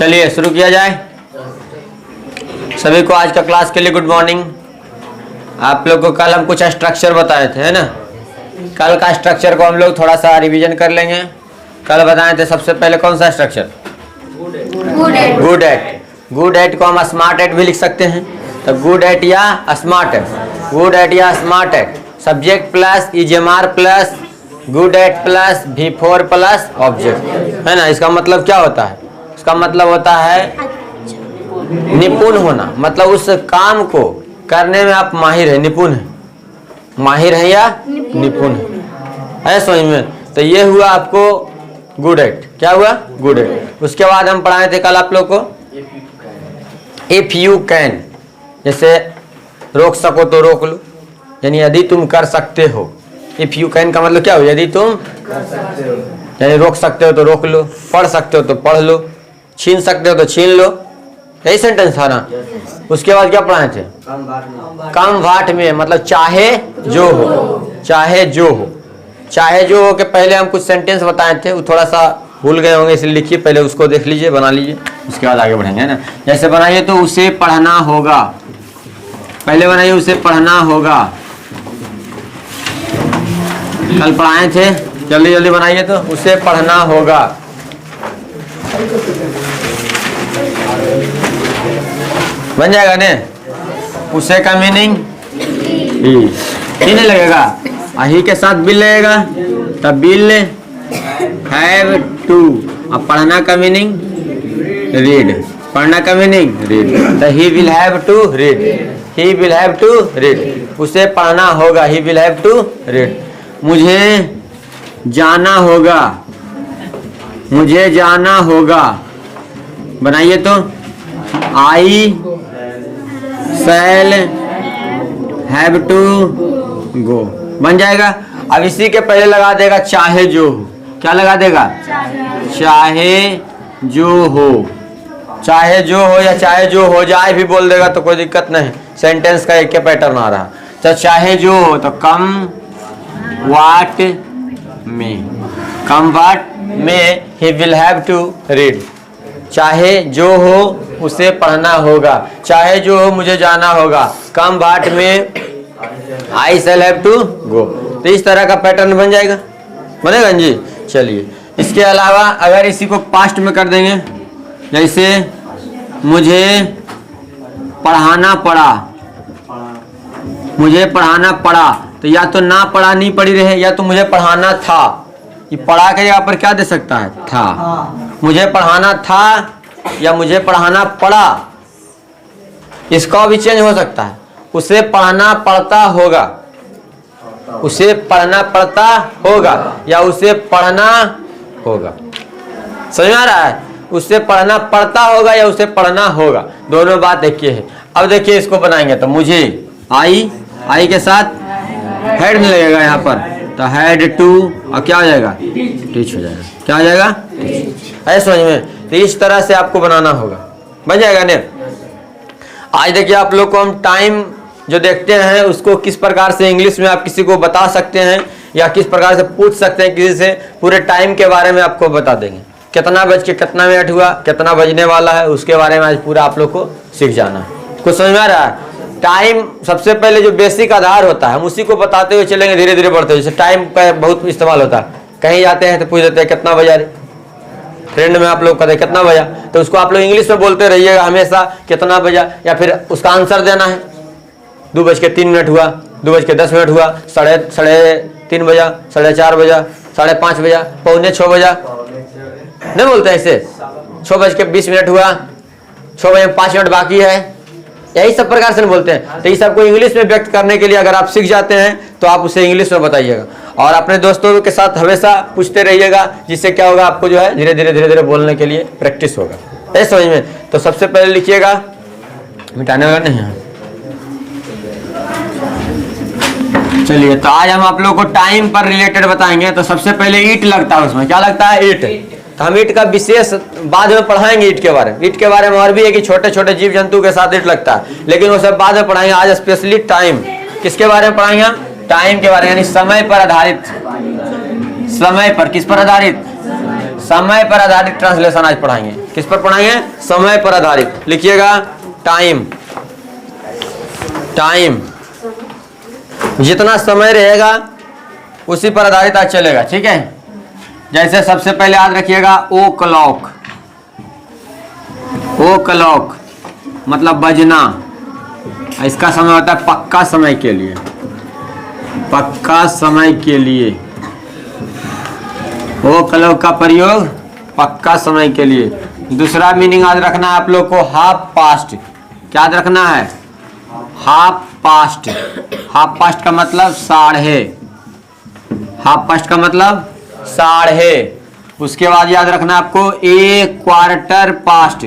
चलिए शुरू किया जाए। सभी को आज का क्लास के लिए गुड मॉर्निंग। आप लोग को कल हम कुछ स्ट्रक्चर बताए थे, है ना। कल का स्ट्रक्चर को हम लोग थोड़ा सा रिवीजन कर लेंगे। कल बताए थे सबसे पहले कौन सा structure? Good at. Good at को हम स्मार्ट एट भी लिख सकते हैं। तो गुड एट या स्मार्ट एट, गुड एट या smart at, subject plus is am are plus good at plus V4 plus object, है ना। इसका मतलब क्या होता है? इसका मतलब होता है निपुण होना, मतलब उस काम को करने में आप माहिर है, निपुण है। माहिर है या निपुण है समझ में। तो ये हुआ आपको गुड एट। क्या हुआ? Good at. उसके बाद हम पढ़ाए थे कल आप लोग को इफ यू कैन, जैसे रोक सको तो रोक लो, यानी यदि तुम कर सकते हो। इफ यू कैन का मतलब क्या हो? यदि तुम कर सकते हो, यानी रोक सकते हो तो रोक लो, पढ़ सकते हो तो पढ़ लो, छीन सकते हो तो छीन लो। यही सेंटेंस था ना। उसके बाद क्या पढ़ाए थे? कम वाट में, मतलब चाहे जो हो, चाहे जो हो। चाहे जो हो के पहले हम कुछ सेंटेंस बताए थे, वो थोड़ा सा भूल गए होंगे, इसलिए लिखिए, पहले उसको देख लीजिए, बना लीजिए, उसके बाद आगे बढ़ेंगे, है ना। जैसे बनाइए तो उसे पढ़ना होगा, पहले बनाइए उसे पढ़ना होगा। कल पढ़ाए थे, जल्दी जल्दी बनाइए तो उसे पढ़ना होगा। बन जाएगा ने। उसे का मीनिंग ही नहीं लगेगा, ही के साथ बिल लगेगा, तब बिल हैव टू। अब पढ़ना का मीनिंग रीड, पढ़ना का मीनिंग रीड, तो he will have to read, he will have to read. उसे पढ़ना होगा, he will have to read. मुझे जाना होगा, मुझे जाना होगा। बनाइए तो आई शैल हैव टू गो, बन जाएगा। अब इसी के पहले लगा देगा चाहे जो हो। क्या लगा देगा? चाहे जो हो। चाहे जो हो या चाहे जो हो जाए भी बोल देगा तो कोई दिक्कत नहीं, सेंटेंस का एक पैटर्न आ रहा। तो चाहे जो हो, तो कम वाट में, कम वाट में he will have to read. चाहे जो हो उसे पढ़ना होगा, चाहे जो हो मुझे जाना होगा, कम वाट में आई शैल हैव टू गो। तो इस तरह का पैटर्न बन जाएगा, बनेगा जी। चलिए इसके अलावा अगर इसी को पास्ट में कर देंगे, जैसे मुझे पढ़ाना पड़ा, मुझे पढ़ाना पड़ा, तो या तो ना पढ़ा नहीं पढ़ी रहे, या तो मुझे पढ़ाना था। ये पढ़ा के यहाँ पर क्या दे सकता है? था। मुझे पढ़ाना था या मुझे पढ़ाना पड़ा, इसका भी चेंज हो सकता है। उसे पढ़ना पड़ता होगा, उसे पढ़ना पड़ता होगा, या उसे पढ़ना होगा। समझ में आ रहा है? उसे पढ़ना पड़ता होगा या उसे पढ़ना होगा, दोनों बात एक ही है। अब देखिए इसको बनाएंगे तो मुझे आई, आई के साथ हेड नहीं लगेगा यहाँ पर, तो हेड टू, और क्या हो जाएगा? टीच हो जाएगा। क्या हो जाएगा? ऐसे समझ में। तो इस तरह से आपको बनाना होगा, बन जाएगा ने। आज देखिए आप लोग को हम टाइम जो देखते हैं उसको किस प्रकार से इंग्लिश में आप किसी को बता सकते हैं, या किस प्रकार से पूछ सकते हैं किसी से, पूरे टाइम के बारे में आपको बता देंगे। कितना बज के कितना मिनट हुआ, कितना बजने वाला है, उसके बारे में आज पूरा आप लोग को सीख जाना है। कुछ समझ में आ रहा है? टाइम सबसे पहले जो बेसिक आधार होता है हम उसी को बताते हुए चलेंगे, धीरे धीरे बढ़ते हुए। जैसे टाइम का बहुत इस्तेमाल होता है, कहीं जाते हैं तो पूछ देते हैं कितना बजा रे, ट्रेंड में आप लोग कहते हैं कितना बजा, तो उसको आप लोग इंग्लिश में बोलते रहिएगा हमेशा, कितना बजा, या फिर उसका आंसर देना है। 2:03 हुआ, 2:10 हुआ, 3:30 बजा, 4:30 बजा, 5:30 बजा, 5:45 बजा, नहीं बोलते ऐसे। 6:20 हुआ, 6:05 बाकी है, यही सब प्रकार से बोलते हैं। तो ये सबको इंग्लिश में व्यक्त करने के लिए अगर आप सीख जाते हैं तो आप उसे इंग्लिश में बताइएगा, और अपने दोस्तों के साथ हमेशा पूछते रहिएगा, जिससे क्या होगा? आपको जो है धीरे धीरे बोलने के लिए प्रैक्टिस होगा। ऐसे समझ में। तो सबसे पहले लिखिएगा, मिटाने वाला नहीं है। चलिए तो आज हम आप लोग को टाइम पर रिलेटेड बताएंगे। तो सबसे पहले ईट लगता है, उसमें क्या लगता है? ईट। तो हम ईट का विशेष बाद में पढ़ाएंगे ईट के बारे में। ईट के बारे में और भी है कि छोटे छोटे जीव जंतु के साथ ईट लगता है, लेकिन वो सब बाद में पढ़ाएंगे। आज स्पेशली टाइम, किसके बारे में पढ़ाएंगे? टाइम के बारे में, यानी समय पर आधारित। समय पर, किस पर आधारित? समय पर आधारित ट्रांसलेशन आज पढ़ाएंगे। किस पर पढ़ाएंगे? समय पर आधारित। लिखिएगा टाइम। टाइम जितना समय रहेगा उसी पर आधारित आज चलेगा, ठीक है। जैसे सबसे पहले याद रखिएगा ओ क्लॉक। ओ क्लॉक मतलब बजना, इसका समय होता है पक्का समय के लिए, पक्का समय के लिए। ओ क्लॉक का प्रयोग पक्का समय के लिए। दूसरा मीनिंग याद रखना है आप लोग को, हाफ पास्ट। क्या याद रखना है? Half past. हाफ पास्ट का मतलब साढ़े। हाफ पास्ट का मतलब साढ़े। उसके बाद याद रखना आपको एक क्वार्टर पास्ट।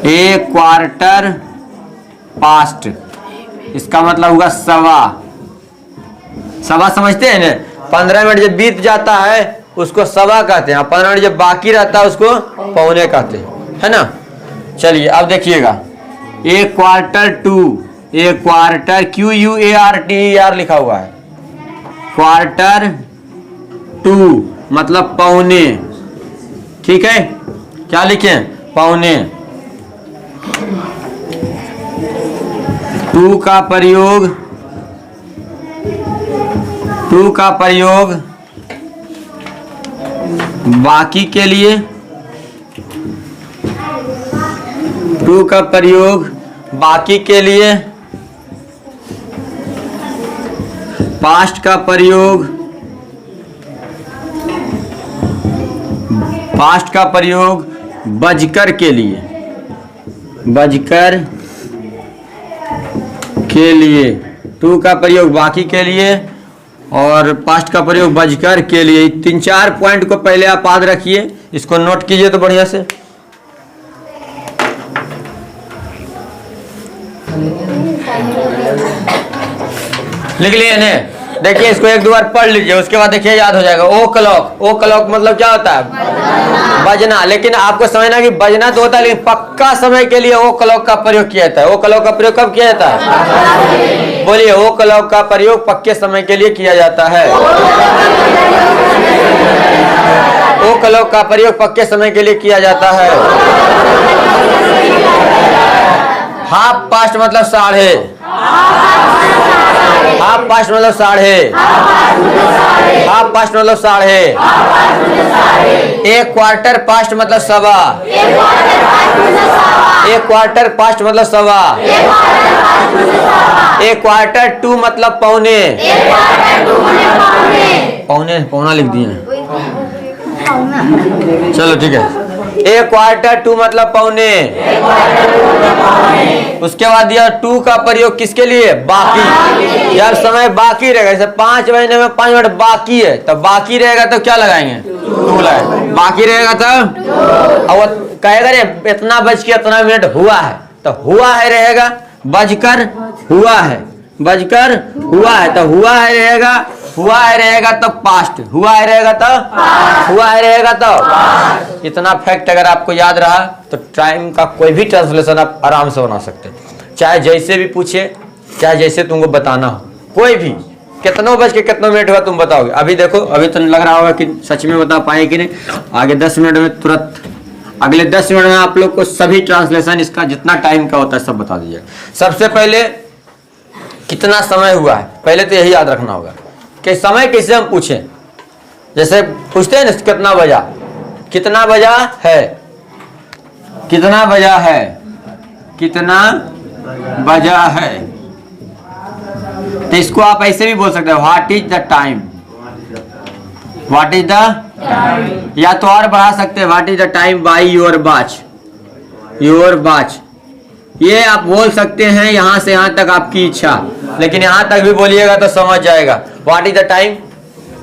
एक क्वार्टर पास्ट इसका मतलब हुआ सवा। सवा समझते हैं ना? 15 मिनट जब बीत जाता है उसको सवा कहते हैं, 15 मिनट जब बाकी रहता है उसको पौने कहते हैं, है ना। चलिए अब देखिएगा, एक क्वार्टर टू। एक क्वार्टर QUARTER लिखा हुआ है। क्वार्टर टू मतलब पौने, ठीक है। क्या लिखें? पौने। टू का प्रयोग बाकी के लिए। टू का प्रयोग बाकी के लिए। पास्ट का प्रयोग बजकर के लिए। बजकर के लिए। टू का प्रयोग बाकी के लिए और पास्ट का प्रयोग बजकर के लिए। 3-4 पॉइंट को पहले आप याद रखिए, इसको नोट कीजिए तो बढ़िया से। लिख लिए ने? देखिए इसको 1-2 बार पढ़ लीजिए, उसके बाद देखिए याद हो जाएगा। ओ क्लॉक। ओ क्लॉक मतलब क्या होता है? बजना। लेकिन आपको समझना कि बजना तो होता है, लेकिन पक्का समय के लिए ओ क्लॉक का प्रयोग किया जाता है। ओ क्लॉक का प्रयोग कब किया जाता है? बोलिए, ओ क्लॉक का प्रयोग पक्के समय के लिए किया जाता है। ओ क्लॉक का प्रयोग पक्के समय के लिए किया जाता है। हाफ पास्ट मतलब साढ़े। हाफ पास्ट मतलब साढ़े। हाफ पास्ट मतलब साढ़े। एक क्वार्टर पास्ट मतलब सवा। एक क्वार्टर पास्ट मतलब सवा। एक क्वार्टर टू मतलब पौने। पौने पौना लिख दिए, चलो ठीक है। एक क्वार्टर टू मतलब पौने। उसके बाद दिया टू का प्रयोग किसके लिए? बाकी। जब समय बाकी रहेगा, जैसे 5 महीने में 5 मिनट बाकी है, तो बाकी रहेगा तो क्या लगाएंगे? टू लगाएंगे। बाकी रहेगा तो और कहेगा रे इतना बज के इतना मिनट हुआ है, तो हुआ है रहेगा बजकर हुआ है। बजकर हुआ है तो हुआ है रहेगा। हुआ है रहेगा तो पास्ट। हुआ है रहेगा तो हुआ है रहेगा तो। इतना फैक्ट अगर आपको याद रहा तो टाइम का कोई भी ट्रांसलेशन आप आराम से बना सकते हैं, चाहे जैसे भी पूछे, चाहे जैसे तुमको बताना हो। कोई भी कितनों बज के कितनों मिनट हुआ तुम बताओगे। अभी देखो, अभी तो लग रहा होगा कि सच में बता पाए कि नहीं। आगे 10 मिनट में तुरंत, अगले 10 मिनट में आप लोग को सभी ट्रांसलेशन इसका जितना टाइम का होता है सब बता दीजिए। सबसे पहले कितना समय हुआ है, पहले तो यही याद रखना होगा कि समय कैसे हम पूछें। जैसे पूछते हैं ना कितना बजा, कितना बजा है, कितना बजा है, कितना बजा है। तो इसको आप ऐसे भी बोल सकते हो, what is the time. What is the, या तो और बढ़ा सकते हैं, what is the time by your watch. Your watch ये आप बोल सकते हैं, यहां से यहां तक आपकी इच्छा, लेकिन यहां तक भी बोलिएगा तो समझ जाएगा। व्हाट इज द टाइम,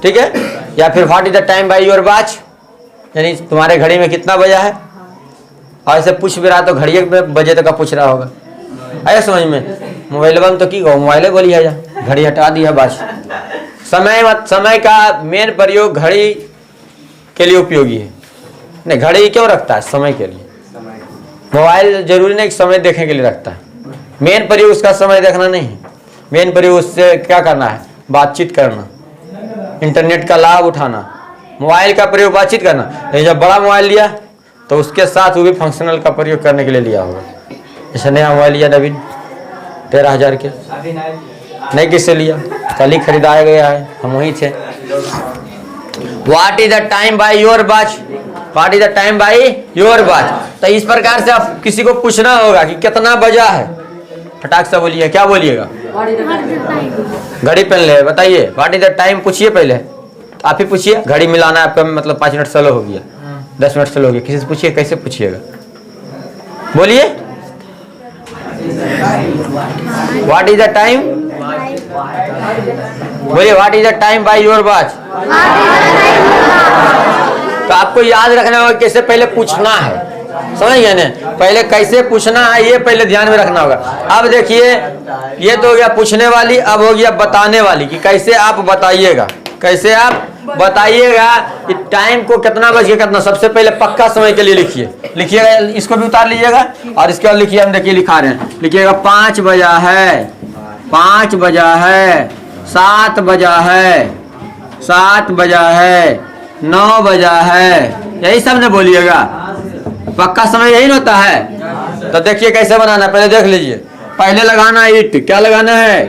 ठीक है। या फिर what is the time by your watch, यानी तुम्हारे घड़ी में कितना बजा है। और ऐसे पूछ भी रहा तो घड़ी में बजे तक का पूछ रहा होगा। आया समझ में? मोबाइल में तो की कहो, मोबाइल बोली है, जा घड़ी हटा दी है बाज। समय का मेन प्रयोग घड़ी के लिए उपयोगी है। नहीं, घड़ी क्यों रखता है? समय के लिए। मोबाइल जरूरी नहीं समय देखने के लिए रखता है। मेन प्रयोग उसका समय देखना नहीं है। मेन प्रयोग उससे क्या करना है? बातचीत करना, इंटरनेट का लाभ उठाना, मोबाइल का प्रयोग बातचीत करना। लेकिन जब बड़ा मोबाइल लिया तो उसके साथ वो भी फंक्शनल का प्रयोग करने के लिए लिया होगा। जैसे नया मोबाइल लिया नवीन 13,000 के, नहीं किससे लिया, कल ही खरीदाया गया है, हम वहीं थे। What is the time by your watch? What is the time by your watch? तो इस प्रकार से आप किसी को पूछना होगा कि कितना बजा है, फटाक से बोलिए, क्या बोलिएगा? घड़ी पहन ले, बताइए व्हाट इज द टाइम पूछिए पहले, आप ही पूछिए। घड़ी मिलाना है आपका, मतलब 5 मिनट स्लो हो गया, 10 मिनट स्लो हो गया, किसी से पूछिए, कैसे पूछिएगा? बोलिए व्हाट इज द टाइम, बोलिए what is the time by your watch. तो आपको याद रखना होगा कैसे पहले पूछना है, समझ गए ना? पहले कैसे पूछना है ये पहले ध्यान में रखना होगा। अब देखिए ये तो हो गया पूछने वाली, अब हो गया बताने वाली कि कैसे आप बताइएगा, कैसे आप बताइएगा कि टाइम को कितना बज गया कितना। सबसे पहले पक्का समय के लिए लिखिए, लिखिएगा, इसको भी उतार लीजिएगा और इसके बाद लिखिए, हम देखिए लिखा रहे हैं, लिखिएगा 5 बजा है, 5 बजा है, 7 बजा है, 7 बजा है, 9 बजा है, यही सब ने बोलिएगा। पक्का समय यही होता है। तो देखिए कैसे बनाना, पहले देख लीजिए। पहले लगाना है ईट, क्या लगाना है,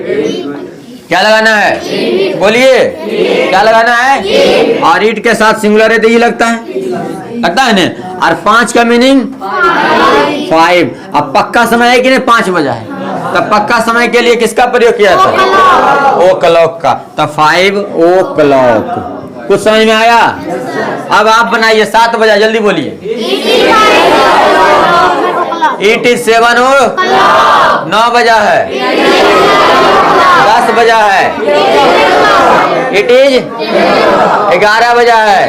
क्या लगाना है, बोलिए क्या लगाना है। और ईट के साथ सिंगुलर है तो ही लगता है, लगता है ना। और 5 का मीनिंग 5। अब पक्का समय है कि नहीं, 5 बजा है, तब पक्का समय के लिए किसका प्रयोग किया था, ओ क्लॉक का। तब 5 ओ क्लॉक। कुछ समझ में आया? अब आप बनाइए 7 बजा, जल्दी बोलिए। इट इज 7 हो, 9 बजा है, 10 बजा है, इट इज 11 बजा है,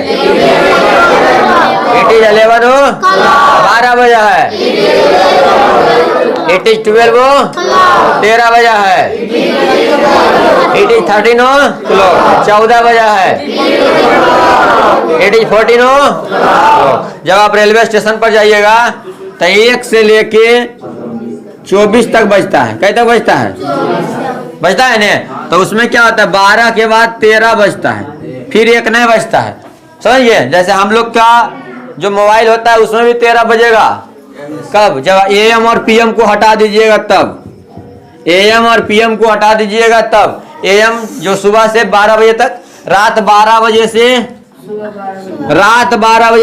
इट इज 11 हो, 12 बजा है, इट इज 12 हो, 13 बजा है, इट इज 13 हो, 14 बजा है, इट इज 14 हो। जब आप रेलवे स्टेशन पर जाइएगा तो 1 से लेके 24 तक बजता है, कई तक बजता है, बजता है ना। तो उसमें क्या होता है, 12 के बाद 13 बजता है, फिर 1 नहीं बजता है, समझिए। जैसे हम लोग का जो मोबाइल होता है उसमें भी 13 बजेगा, कब, जब AM और PM को हटा दीजिएगा तब, AM और PM को हटा दीजिएगा तब। AM जो सुबह से 12 बजे तक, रात 12 बजे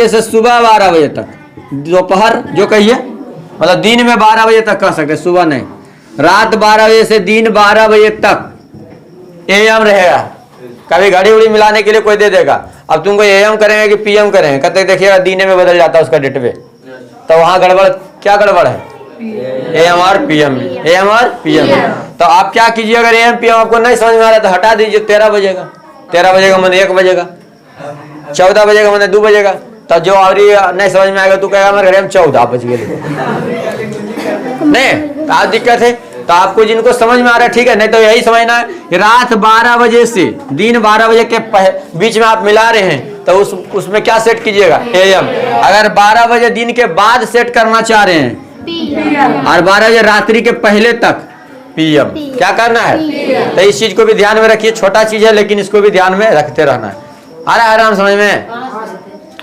से सुबह 12 बजे तक, दोपहर जो कहिए, मतलब दिन में 12 बजे तक कह सकते, सुबह नहीं, रात 12 बजे से दिन 12 बजे तक AM रहेगा। कभी घड़ी उड़ी मिलाने के लिए कोई दे देगा, अब तुमको AM करेंगे कि PM करेंगे, कहते देखिएगा दिन में बदल जाता है उसका डेट पे, तो वहां गड़बड़, क्या गड़बड़ है, AM और PM, AM और PM। तो आप क्या कीजिए, अगर AM PM आपको नहीं समझ में आ रहा तो हटा दीजिए, 13 बजेगा, 13 बजेगा मैंने 1 बजेगा, 14 बजेगा मैंने 2 बजेगा। तब जो और नहीं समझ में आएगा तू कहेगा हमारे घरे में 14 बज गए नहीं, तो आप दिक्कत है। तो आपको जिनको समझ में आ रहा है ठीक है, नहीं तो यही समझना है कि रात 12 बजे से दिन 12 बजे के बीच में आप मिला रहे हैं, तो उसमें क्या सेट कीजिएगा, AM। अगर 12 बजे दिन के बाद सेट करना चाह रहे हैं और 12 बजे रात्रि के पहले तक PM, क्या करना है। तो इस चीज को भी ध्यान में रखिए, छोटा चीज है लेकिन इसको भी ध्यान में रखते रहना है। आ रहा है आराम समझ में?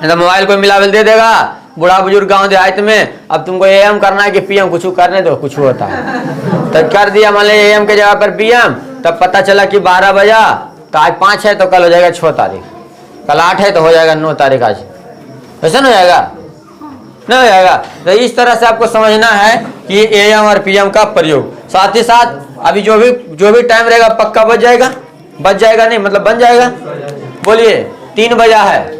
तो मोबाइल को मिलावल दे देगा बूढ़ा बुजुर्ग गांव देहात में, अब तुमको AM करना है कि PM, कुछ करने दो, कुछ होता है। तब कर दिया मान लीजिए AM के जगह पर PM, तब पता चला कि 12 बजा, तो आज 5 है तो कल हो जाएगा 6 तारीख, कल 8 है तो हो जाएगा 9 तारीख, आज वैसा नहीं हो जाएगा, नहीं हो जाएगा। तो इस तरह से आपको समझना है कि AM और PM का प्रयोग। साथ ही साथ अभी जो भी टाइम रहेगा पक्का बच जाएगा, नहीं मतलब बन जाएगा। बोलिए 3 बजा है,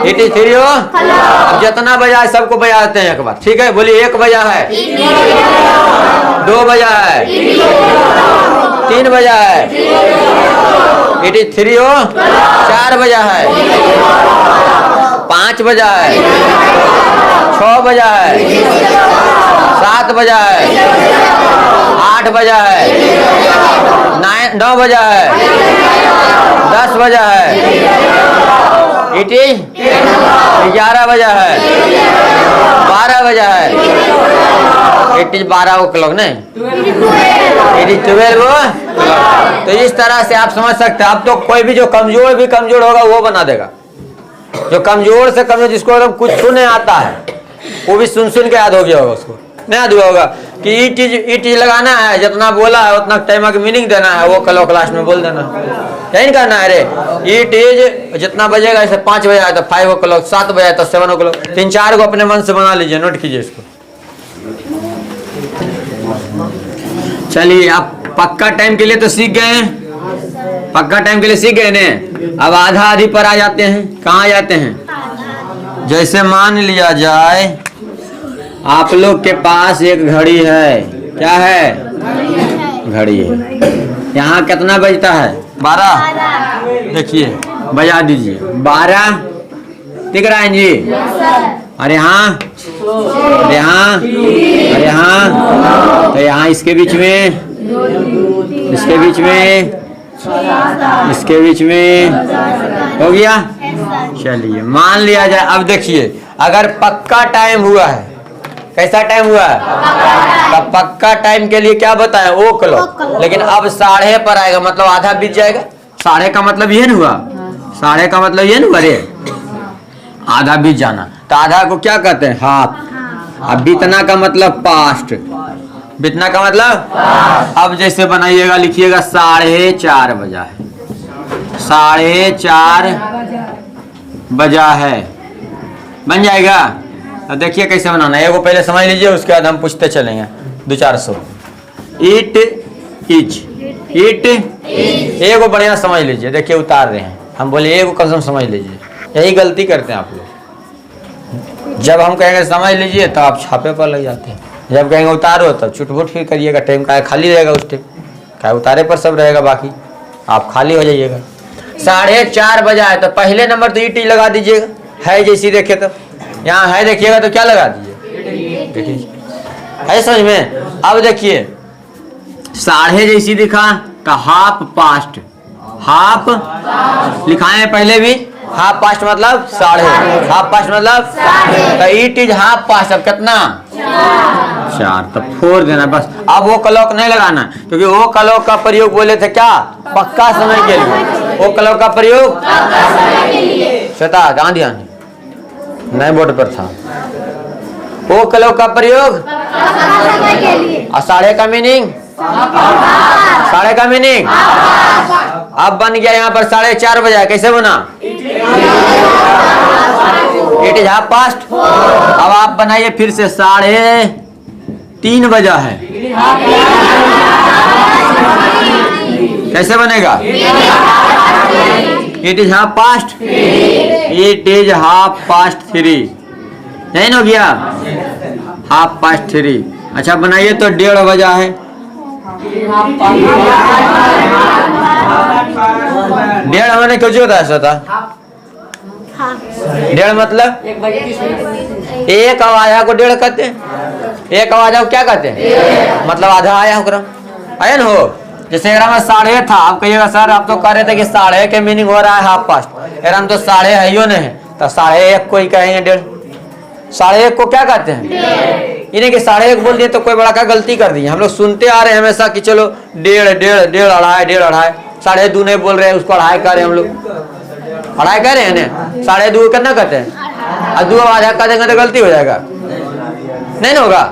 इट इज 3 हो। अब जितना बजा है सबको बजाते हैं एक बार, ठीक है। बोलिए 1 बजा है, 2 बजा है, 3 बजा है, इट इज 3 हो। 4 बजा है, 5 बजा है, 6 बजा है, 7 बजा है, 8 बजा है, 9 बजा है, 10 बजा है, इट इज 11 बजा है, 12 बजा है, इट इज 12 क्लॉक नहीं, इट इज 12 तो इस तरह से आप समझ सकते हैं। अब तो कोई भी जो कमजोर होगा वो बना देगा। जो कमजोर से कमजोर, जिसको एकदम कुछ नहीं आता है, वो भी सुन के याद हो गया होगा, उसको नहीं याद हुआ होगा कि ई चीज लगाना है, जितना बोला है उतना टाइम का मीनिंग देना है, वो कल क्लास में बोल देना, यही करना है। अरे ई चीज जितना बजेगा, जैसे 5 बजे आया तो 5 o'clock, 7 बजे आया तो 7 o'clock, 3-4 को अपने मन से बना लीजिए, नोट कीजिए इसको। चलिए, आप पक्का टाइम के लिए तो सीख गए हैं, पक्का टाइम के लिए सीख गए ने। अब आधा आधी पर आ जाते हैं। कहाँ आ जाते हैं? जैसे मान लिया जाए आप लोग के पास एक घड़ी है। क्या है? घड़ी है। यहाँ कितना बजता है? 12। देखिए, बजा दीजिए। 12 दिख रहा है जी? और यहाँ, और यहाँ, और यहाँ, तो यहाँ इसके बीच में, इसके बीच में, इसके बीच में हो गया। चलिए, मान लिया जाए। अब देखिए, अगर पक्का टाइम हुआ है, कैसा टाइम हुआ है? तब पक्का टाइम के लिए क्या बताया? ओ क्लॉक। लेकिन अब 12:30 पर आएगा, मतलब आधा बीत जाएगा। 12:30 का मतलब ये नहीं हुआ? 12:30 का मतलब ये नहीं हुआ? रे आधा बीत जाना, तो आधा को क्या कहते हैं? हाफ। अब बीतना का मतलब पास्ट। बीतना का मतलब अब जैसे बनाइएगा, लिखिएगा 4:30 बजा है, 4:30 बजा है, बन जाएगा। अब देखिए कैसे बनाना है, एगो पहले समझ लीजिए, उसके बाद हम पूछते चलेंगे 200-400। इट इज, इट एगो बढ़िया समझ लीजिए। देखिए उतार रहे हैं, हम बोले एगो कसम समझ लीजिए। यही गलती करते हैं आप लोग। जब हम कहेंगे समझ लीजिए तो आप छापे पर लग जाते हैं। जब कहेंगे उतारो तब चुटपुट फिर करिएगा। टाइम का खाली रहेगा, उस टाइम क्या उतारे पर सब रहेगा, बाकी आप खाली हो जाइएगा। 4:30 बजा है तो पहले नंबर तो ईटी लगा दीजिएगा। है जैसी देखे तो यहाँ है, देखिएगा तो क्या लगा दीजिए, देखिए है समझ में। अब देखिए 12:30 जैसी दिखा तो हाफ पास्ट, हाफ लिखाए पहले भी। हाफ पास्ट मतलब 12:30, हाफ पास्ट मतलब तो इट इज हाफ पास्ट। अब कितना? 4, तो 4 देना बस। अब वो क्लॉक नहीं लगाना, क्योंकि वो क्लॉक का प्रयोग बोले थे क्या? पक्का समय के लिए। वो क्लॉक का प्रयोग श्वेता कहाँ ध्यान नए बोर्ड पर था। वो क्लॉक का प्रयोग और 12:30 का मीनिंग, 12:30 का मीनिंग अब बन गया यहाँ पर 4:30 बजा। कैसे बना? It is half past. अब आप बनाइए फिर से 3:30 बजा है। कैसे बनेगा? It is half past, it is half past 3, नहीं हो गया? Half past 3। अच्छा बनाइए तो 1:30 बजा है। 1:30 मैंने क्यों होता है सोता? 1:30 मतलब 1 आया को 1:30 कहते हैं। 1 आया को क्या कहते हैं? मतलब आधा आया हो आया ना हो। जैसे में 12:30 था, आप कहिएगा सर आप तो कह रहे थे कि 12:30 के मीनिंग हो रहा है हाफ पास्ट। एरम तो 12:30 है ही नहीं, तो 1:30 को ही कहेंगे 1:30। 1:30 को क्या कहते हैं? इन्हें कि 1:30 बोल दिए तो कोई बड़ा क्या गलती कर दी। हम लोग सुनते आ रहे हैं हमेशा कि चलो 1:30, 1:30, 1:30, 2:30 नहीं बोल रहे हैं, उसको 2:30 कह रहे हैं हम लोग। 2:30 कह रहे हैं ना, 2:30 कितना कहते हैं? और 2 आधा कह देंगे तो गलती हो जाएगा, नहीं ना होगा?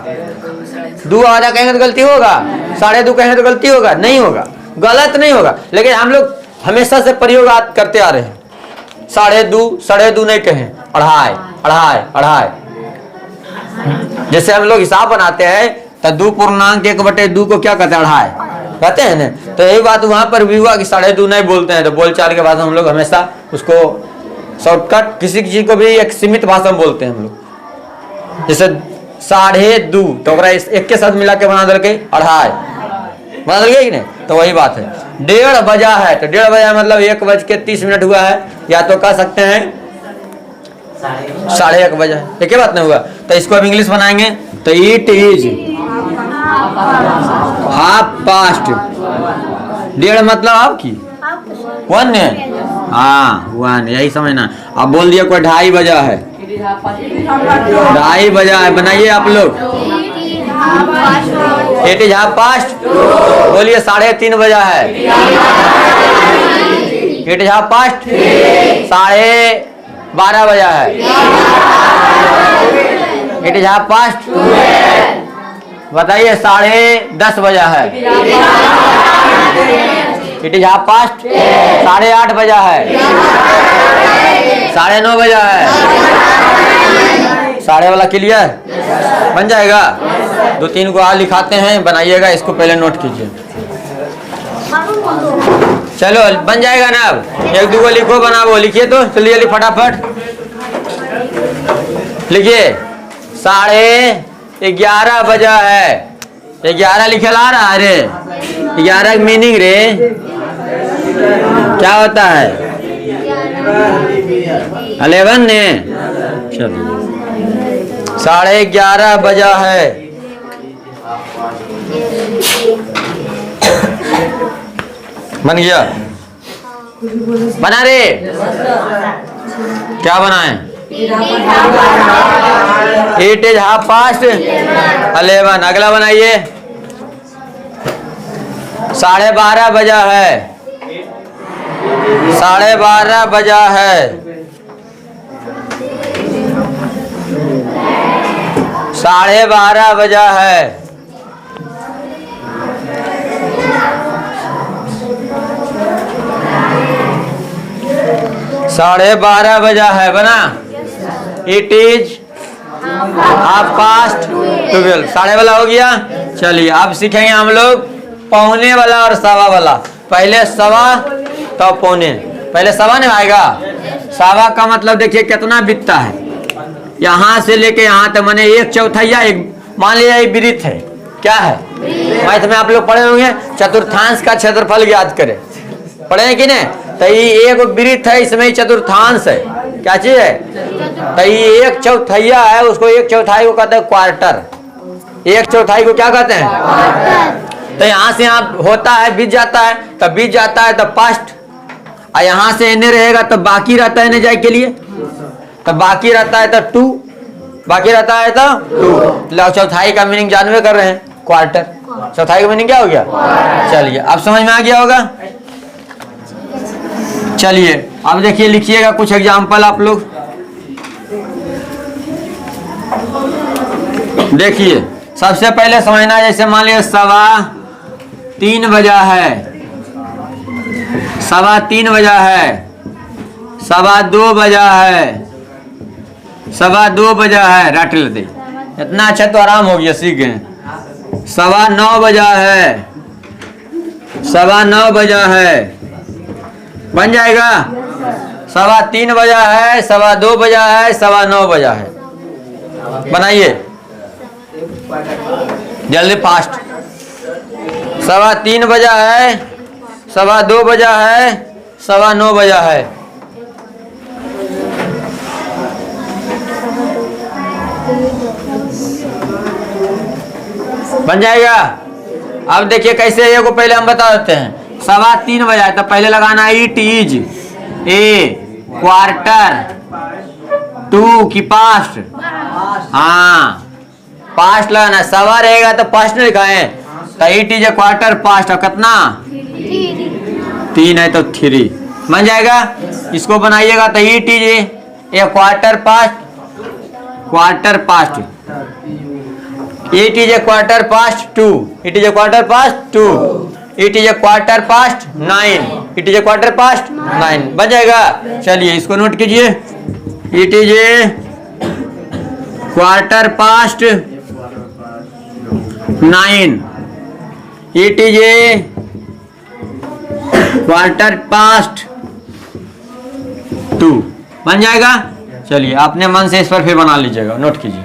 2 आधा कहेंगे तो गलती होगा, 2:30 कहेंगे तो गलती होगा, नहीं होगा, गलत नहीं होगा। लेकिन हम लोग हमेशा से प्रयोग करते आ रहे हैं। 2:30 नहीं कहें, 2:30। जैसे हम लोग हिसाब बनाते हैं तो 2 पूर्णांक 1/2 को क्या कहते हैं? 2.5 कहते हैं ना। तो यही बात वहां पर भी हुआ कि 2:30 नहीं बोलते हैं, तो बोलचाल के बाद हम लोग हमेशा उसको शॉर्टकट किसी चीज को भी एक सीमित भाषा में बोलते हैं हम लोग। जैसे 2:30 तो एक के साथ मिला के बना दे 2.5 बना दे नहीं, तो वही बात है। 1:30 बजा है तो 1:30 बजा मतलब 1:30 हुआ है, या तो कह सकते हैं 1:30 बजा है, एक ही बात नहीं हुआ। तो इसको अब इंग्लिश बनाएंगे तो इट इज हाफ पास्ट। 1:30 मतलब आपकी 1 है, हाँ 1 यही समझना। अब बोल दिया कोई 2:30 बजा है, 2:30 बजा है, बनाइए आप लोग इट इज हाफ पास्ट। बोलिए 3:30 बजा है। इट इज हाफ पास्ट 12:30 बजा है। इट इज हाफ पास्ट बताइए 10:30 बजा है। इट इज हाफ पास्ट 8:30 बजा है। 9:30 बजा है। 1:30 वाला क्लियर बन जाएगा। 2-3 को और लिखाते हैं, बनाइएगा, इसको पहले नोट कीजिए। चलो बन जाएगा ना। अब 1-2 को लिखो, बनाओ, लिखिए तो जल्दी जल्दी फटाफट लिखिए। 11:30 बजा है। 11 लिखे ला रहा है रे। 11 का मीनिंग रे क्या होता है? 11 ने। चलो 11:30 बजा है। बन गया? बना रे? क्या बनाए? It is half past 11। अगला बनाइए। 12:30 बजा है। 12:30 बजा है। 12:30 बजा है। साढ़े 12 बजा है। बना? It is half past 12। 12:30 वाला हो गया। चलिए अब सीखेंगे हम लोग पौने वाला और सवा वाला। पहले सवा तो पौने। पहले सवा नहीं आएगा। सवा का मतलब देखिए कितना बिकता है। यहाँ से लेके यहाँ तक माने 1/4 एक मान लिया एक वृत्त है। क्या है? मैथ में आप लोग पढ़े होंगे, चतुर्थांश का क्षेत्रफल ज्ञात करें। पढ़े हैं कि नहीं? तो ये एक वृत्त है, इसमें चतुर्थांश है। क्या चीज है? तो ये 1/4 है, उसको 1/4 को कहते हैं क्वार्टर। 1/4 को क्या कहते हैं? तो यहाँ से यहाँ होता है, बीत जाता है, तब बीत जाता है तब पास्ट। और यहाँ से एने रहेगा तो बाकी रहता है, एने जाए के लिए तो बाकी रहता है तो 2। बाकी रहता है तो 2। चौथाई का मीनिंग जानवे कर रहे हैं, क्वार्टर। चौथाई का मीनिंग क्या हो गया? चलिए अब समझ में आ गया होगा। चलिए अब देखिए, लिखिएगा कुछ एग्जाम्पल आप लोग। देखिए सबसे पहले समझना, जैसे मान लिया 3:15 बजा है। 3:15 बजा है। 2:15 बजा है। 2:15 बजा है। रट लेते, इतना अच्छा तो आराम हो गया, सीख गए। 9:15 बजा है। 9:15 बजा है। बन जाएगा। 3:15 बजा है। 2:15 बजा है। 9:15 बजा है। बनाइए जल्दी फास्ट। 3:15 बजा है। 2:15 बजा है। 9:15 बजा है। बन जाएगा। अब देखिए कैसे, ये को पहले हम बता देते हैं। 3:15 बजा है तो पहले लगाना इट इज ए क्वार्टर 2 की पास्ट। हाँ पास्ट लगाना। सवा रहेगा तो पास्ट नहीं लिखाए, तो it is a quarter past. और कितना? 3 है तो 3 बन जाएगा। इसको बनाइएगा तो it is a quarter past. Quarter past. It is a quarter past 2। It is a quarter past 2। It is a quarter past 9। It is a quarter past 9 बन जाएगा। चलिए इसको नोट कीजिए। It is a quarter past 9। It is a quarter past 2 बन जाएगा। चलिए अपने मन से इस पर फिर बना लीजिएगा, नोट कीजिए।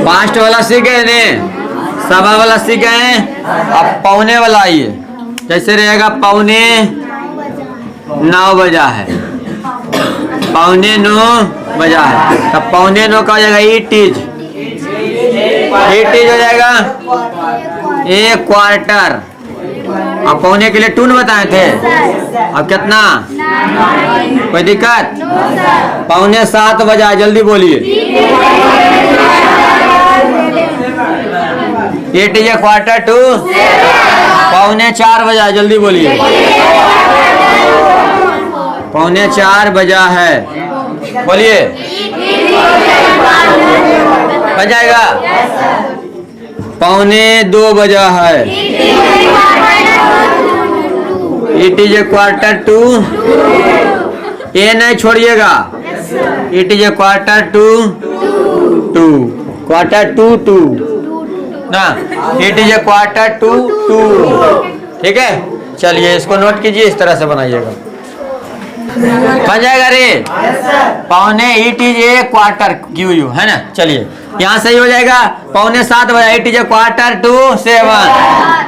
पास्ट वाला सीख गए ने, सवा वाला सीख गए। अब पौने वाला आइए। जैसे रहेगा 9:15 बजा है। 9:15 बजा है, तब 9:15 का हो जाएगा इट इज। इट इज हो जाएगा ए क्वार्टर अब पौने के लिए 2 बताए थे, अब कितना? कोई दिक्कत? 6:45 बजा, जल्दी बोलिए। 8 is a quarter to 3:45 बजा, जल्दी बोलिए। 3:45 बजा है, बोलिए। बन जाएगा? 1:45 बजा है। It is a quarter to, ये नहीं छोड़िएगा। It is a quarter to 2, quarter to 2 ना, It is a quarter to 2, ठीक है। चलिए इसको नोट कीजिए, इस तरह से बनाइएगा, बन जाएगा रे। 6:45 इट इज ए क्वार्टर क्यू यू, है ना। चलिए यहाँ सही हो जाएगा। 6:45 बजा, it is a quarter to 7।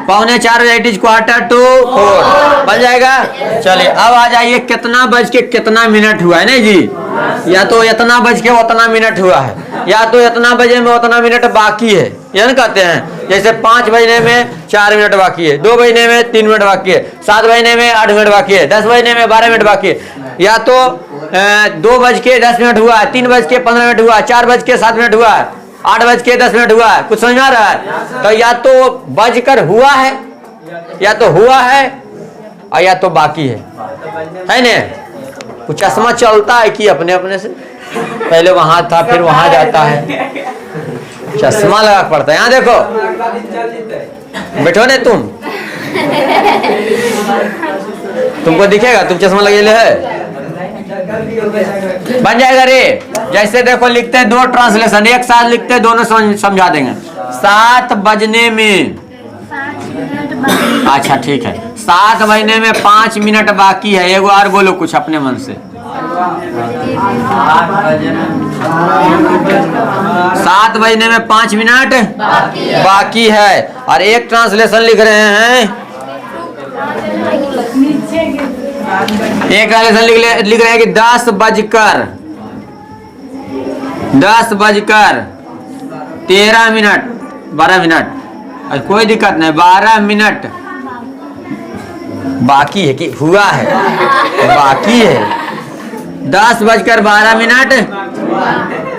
3:45 बजा, इट इज क्वार्टर टू 4, बन जाएगा। चलिए अब आ जाइए, कितना बज के कितना मिनट हुआ है ना जी। या तो इतना बज के उतना मिनट हुआ है, या तो इतना बजे में उतना मिनट बाकी है, ये ना कहते हैं। जैसे 5 बजने में 4 मिनट बाकी है, 2 बजने में 3 मिनट बाकी है, 7 बजने में 8 मिनट बाकी है, 10 बजने में 12 मिनट बाकी है। या तो 2 बज के 10 मिनट हुआ है, 3 बज के 15 मिनट हुआ है, 4 बज के 7 मिनट हुआ है, 8 बज के 10 मिनट हुआ है। कुछ समझ में आ रहा है? तो या तो बजकर हुआ है, या तो हुआ है, और या तो बाकी है ना। कुछ चश्मा चलता है कि अपने अपने से, पहले वहां था फिर वहां जाता है, चश्मा लगा पड़ता है। यहाँ देखो, बैठो ने तुमको दिखेगा, तुम चश्मा लगे है, बन जाएगा रे। जैसे देखो लिखते हैं 2 ट्रांसलेशन, एक साथ लिखते हैं, दोनों समझा देंगे। 7 बजने में, अच्छा ठीक है, 7 बजने में 5 मिनट बाकी है। एगो और बोलो कुछ अपने मन से। 7 बजने में 5 मिनट बाकी है। और एक ट्रांसलेशन लिख रहे हैं, एक ट्रांसलेशन लिख रहे हैं कि 10 बजकर 13 मिनट 12 मिनट, कोई दिक्कत नहीं, 12 मिनट बाकी है कि हुआ है, बाकी है। 10 बजकर 12 मिनट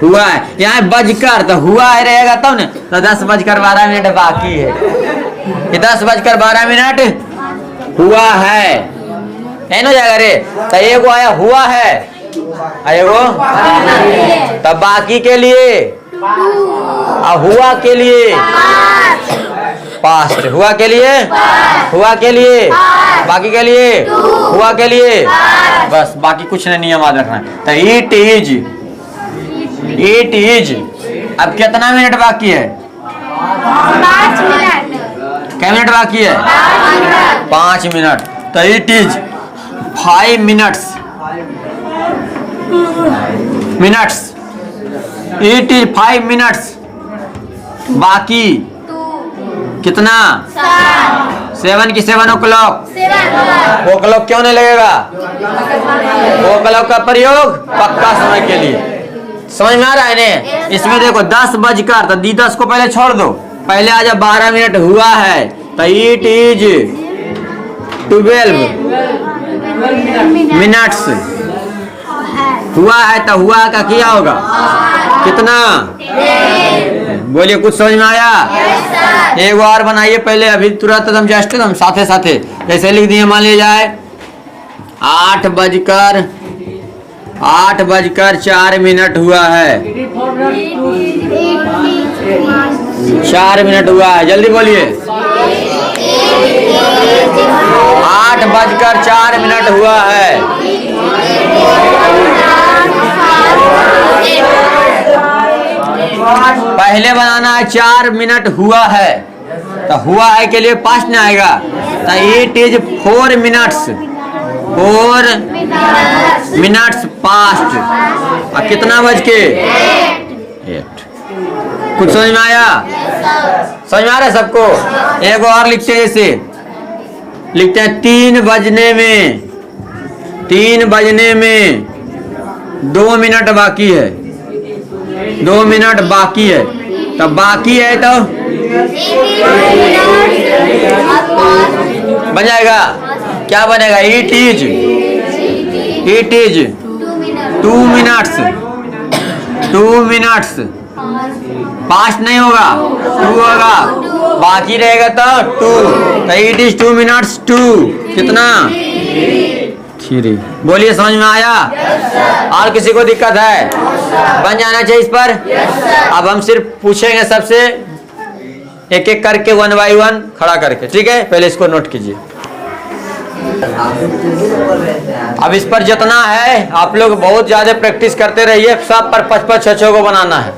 हुआ है, यहाँ बजकर तो हुआ है रहेगा तब ना, तो 10 बजकर 12 मिनट बाकी है। ये 10 बजकर 12 मिनट हुआ है, नहीं हो जाएगा रे। तो एगो आया हुआ है, एगो तब बाकी के लिए, और हुआ के लिए पास्ट, हुआ के लिए, हुआ के लिए, बाकी के लिए, हुआ के लिए, बस बाकी कुछ नहीं, नियम याद रखना है। तो इट इज, अब कितना मिनट बाकी है? 5 मिनट। क्या मिनट बाकी है? 5 मिनट। तो it is 5 minutes, it is 5 minutes बाकी। कितना? 7 की 7 o'clock। वो क्लॉक क्यों नहीं लगेगा? वो क्लॉक का प्रयोग पक्का समय के लिए। समझ में आ रहा है ने? इसमें देखो 10 बजकर, तो 10 को पहले छोड़ दो, पहले आ जा 12 मिनट हुआ है, तो इट इज 12 मिनट्स हुआ है। तो हुआ का किया होगा कितना? बोलिए, कुछ समझ में आया? एक बार बनाइए पहले, अभी तुरंत हम जस्ट हम साथे साथे जैसे लिख दिए, मान लिया जाए 8 बजकर 4 मिनट हुआ है, 4 मिनट हुआ है, जल्दी बोलिए। 8 बजकर 4 मिनट हुआ है। पहले बनाना है 4 मिनट हुआ है, तो हुआ है के लिए पास्ट नहीं आएगा, तो it is 4 minutes, 4 minutes past. और कितना बज के? 8। कुछ समझ में आया? समझ में आ रहा है सबको? एक और लिखते हैं, जैसे लिखते हैं 3 बजने में 2 मिनट बाकी है, 2 मिनट बाकी है। तो बाकी है तो बन जाएगा। क्या बनेगा? It is 2 minutes. 2 minutes past नहीं होगा, 2 होगा, बाकी रहेगा तो 2। तो इट इज 2 मिनट्स 2 कितना? 3। बोलिए, समझ में आया? और किसी को दिक्कत है? बन जाना चाहिए इस पर। अब हम सिर्फ पूछेंगे सबसे, एक एक करके 1 बाई 1 खड़ा करके, ठीक है? पहले इसको नोट कीजिए। अब इस पर जितना है आप लोग बहुत ज्यादा प्रैक्टिस करते रहिए। सब पर 5-5 6-6 को बनाना है।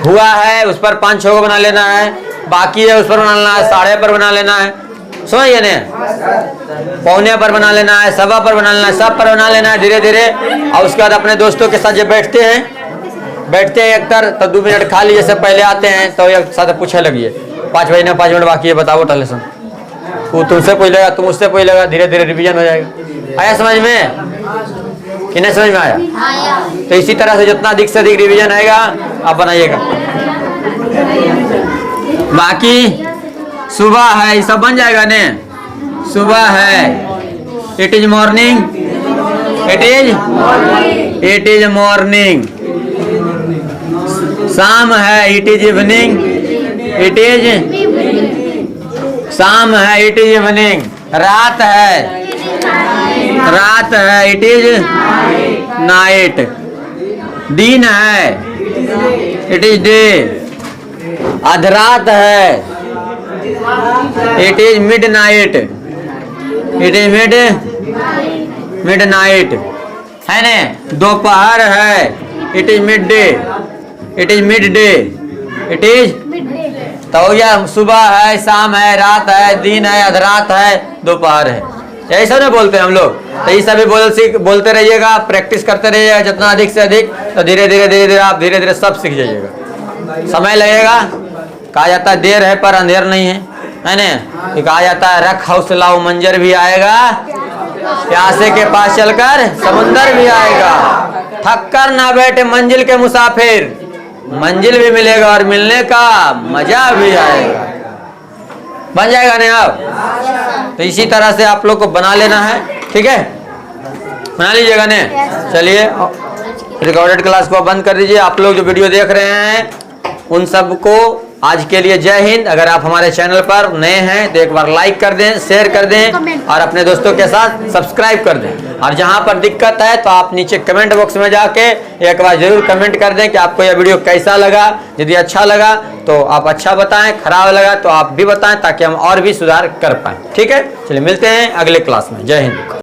हुआ है उस पर 5-6 को बना लेना है, बाकी है उस पर बना लेना है, 12:30 पर बना लेना है, समझिए ना? 1:45 पर बना लेना है, 1:15 पर बना लेना है, सब पर बना लेना है धीरे धीरे। और उसके बाद अपने दोस्तों के साथ जब बैठते हैं एक तर तो 2 मिनट खा लीजिए। जैसे पहले आते हैं तो एक साथ पूछे लगिए, 5 बजे ना 5 मिनट बाकी है, बताओ टलेसन। वो तुमसे पूछ लेगा, तुम उससे पूछ लेगा, धीरे धीरे रिवीजन हो जाएगा। आया समझ में कि नहीं समझ में आया? तो इसी तरह से जितना अधिक से अधिक रिवीजन आएगा आप बनाइएगा। बाकी सुबह है, ये सब बन जाएगा ने? सुबह है, it is morning, it is morning. शाम है, it is evening, it is शाम है, इट इज इवनिंग। रात है, इट इज नाइट। दिन है, इट इज डे। अधरात है, it is midnight, it is midnight, है ने? दोपहर है, it is midday, it is midday, it is. तो यह सुबह है, शाम है, रात है, दिन है, अधरात है, दोपहर है। यही सब ना बोलते हैं हम लोग। तो ये सभी बोलते रहिएगा, प्रैक्टिस करते रहिएगा जितना अधिक से अधिक। तो धीरे धीरे आप धीरे धीरे सब सीख जाइएगा। समय लगेगा, कहा जाता है देर है पर अंधेर नहीं है ना? कहा जाता है रख हौसला मंजर भी आएगा, प्यासे के पास चलकर समुंदर भी आएगा। थक कर ना बैठे मंजिल के मुसाफिर, मंजिल भी मिलेगा और मिलने का मजा भी आएगा। बन जाएगा नहीं आप? तो इसी तरह से आप लोग को बना लेना है, ठीक है? बना लीजिएगा ने? चलिए रिकॉर्डेड क्लास को बंद कर दीजिए। आप लोग जो वीडियो देख रहे हैं उन सबको आज के लिए जय हिंद। अगर आप हमारे चैनल पर नए हैं तो एक बार लाइक कर दें, शेयर कर दें और अपने दोस्तों के साथ सब्सक्राइब कर दें। और जहां पर दिक्कत है तो आप नीचे कमेंट बॉक्स में जाके एक बार जरूर कमेंट कर दें कि आपको यह वीडियो कैसा लगा। यदि अच्छा लगा तो आप अच्छा बताएं, खराब लगा तो आप भी बताएं, ताकि हम और भी सुधार कर पाएं। ठीक है, चलिए मिलते हैं अगले क्लास में। जय हिंद।